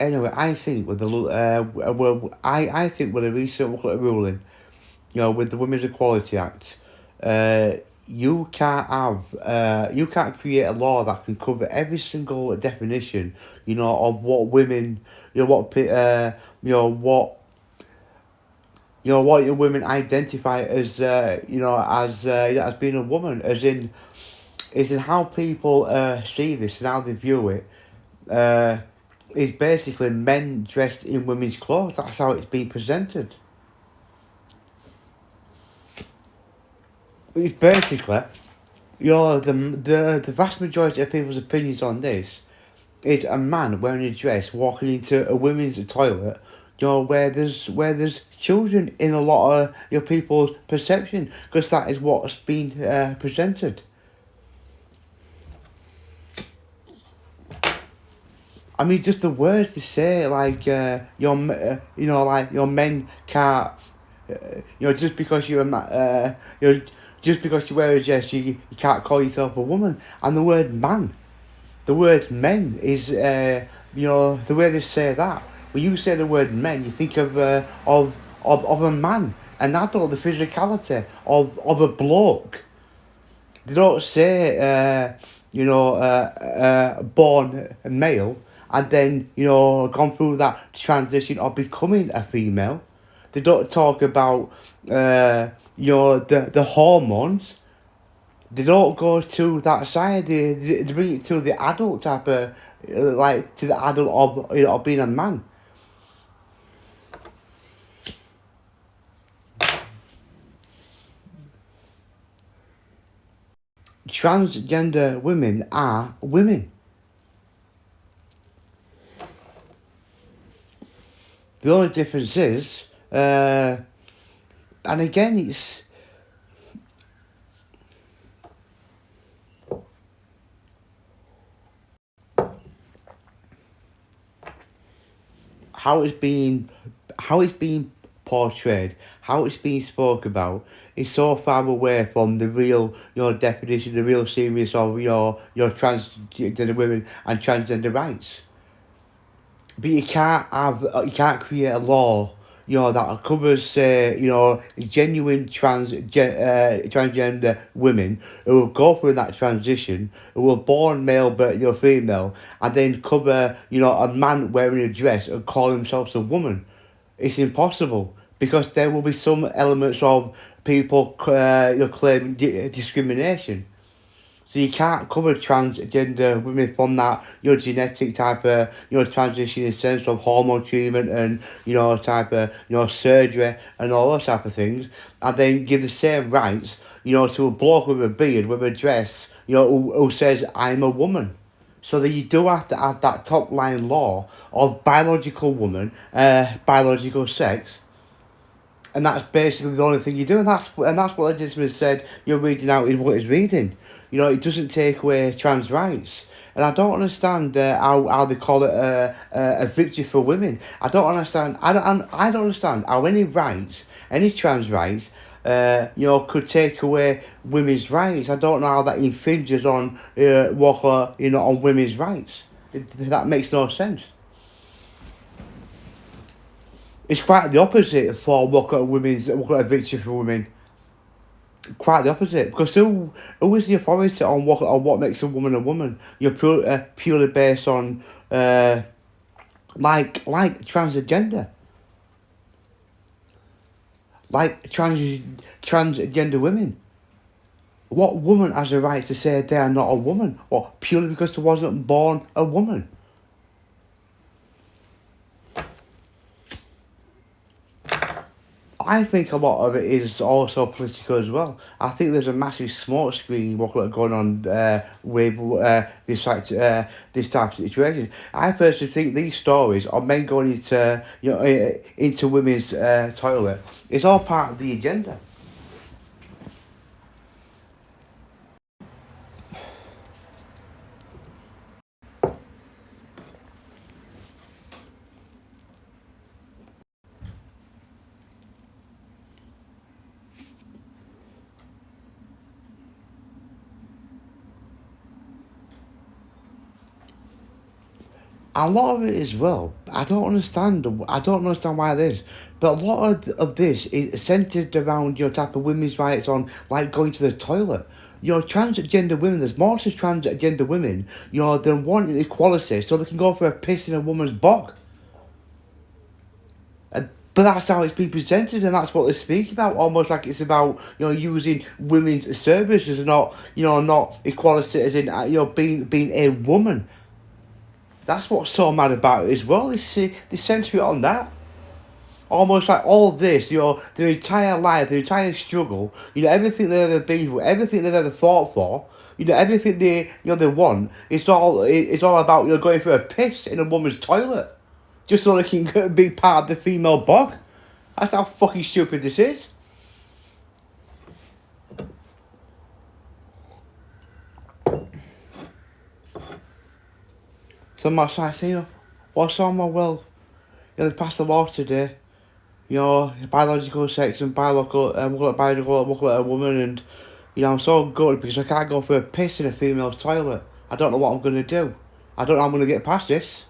Anyway, I think with the I think with a recent ruling, with the Women's Equality Act, uh, you can't create a law that can cover every single definition, of what women, you know, what, pe- uh, you know, what, what your women identify as, as being a woman, as in how people see this and how they view it. Uh, is basically men dressed in women's clothes. That's how it's been presented. It's basically, the vast majority of people's opinions on this is a man wearing a dress walking into a women's toilet, where there's children in a lot of people's perception, because that is what's been presented. I mean, just the words they say, like like your men can't, just because you're a just because you wear a dress, you can't call yourself a woman. And the word men is, the way they say that. When you say the word men, you think of a man, an adult, the physicality of a bloke. They don't say, born a male and then, gone through that transition of becoming a female. They don't talk about, the hormones. They don't go to that side. They bring it to the adult type of, to the adult of being a man. Transgender women are women. The only difference is, and again, it's how it's being how it's being portrayed, how it's being spoke about, is so far away from the real, definition, the real serious of your transgender women and transgender rights. But you can't create a law, that covers, say, genuine transgender women who will go through that transition, who were born male but you're female, and then cover, a man wearing a dress and call themselves a woman. It's impossible, because there will be some elements of people, claiming discrimination. So you can't cover transgender women from that, genetic type of, transition in sense of hormone treatment and, type of, surgery and all those type of things, and then give the same rights, to a bloke with a beard, with a dress, who says, I'm a woman. So that you do have to have that top line law of biological woman, biological sex, and that's basically the only thing you do, and that's what Legislature said. You're reading out is what it's reading. It doesn't take away trans rights, and I don't understand how they call it a victory for women. I don't understand. I don't understand how any rights, any trans rights, could take away women's rights. I don't know how that infringes on on women's rights. That makes no sense. It's quite the opposite for what a victory for women. Quite the opposite, because who is the authority on what makes a woman a woman? You're purely based on, like transgender, like transgender women. What woman has the right to say they are not a woman, or purely because they wasn't born a woman? I think a lot of it is also political as well. I think there's a massive smoke screen going on with this type of situation. I personally think these stories of men going into women's toilet is all part of the agenda. A lot of it as well, I don't understand. I don't understand why it is, but a lot of this is centered around your type of women's rights on like going to the toilet. Your transgender women, there's more to transgender women, than wanting equality so they can go for a piss in a woman's bog. But that's how it's been presented, and that's what they speak about. Almost like it's about using women's services, and not equality as in being a woman. That's what's so mad about it as well. They center it on that. Almost like all this, their entire life, their entire struggle, everything they've ever been through, everything they've ever fought for, everything they want. It's all about going for a piss in a woman's toilet, just so they can be part of the female bog. That's how fucking stupid this is. So much like saying, what's on my will? They passed a law today. Biological sex and biological look at a woman, and I'm so good because I can't go for a piss in a female's toilet. I don't know what I'm gonna do. I don't know how I'm gonna get past this.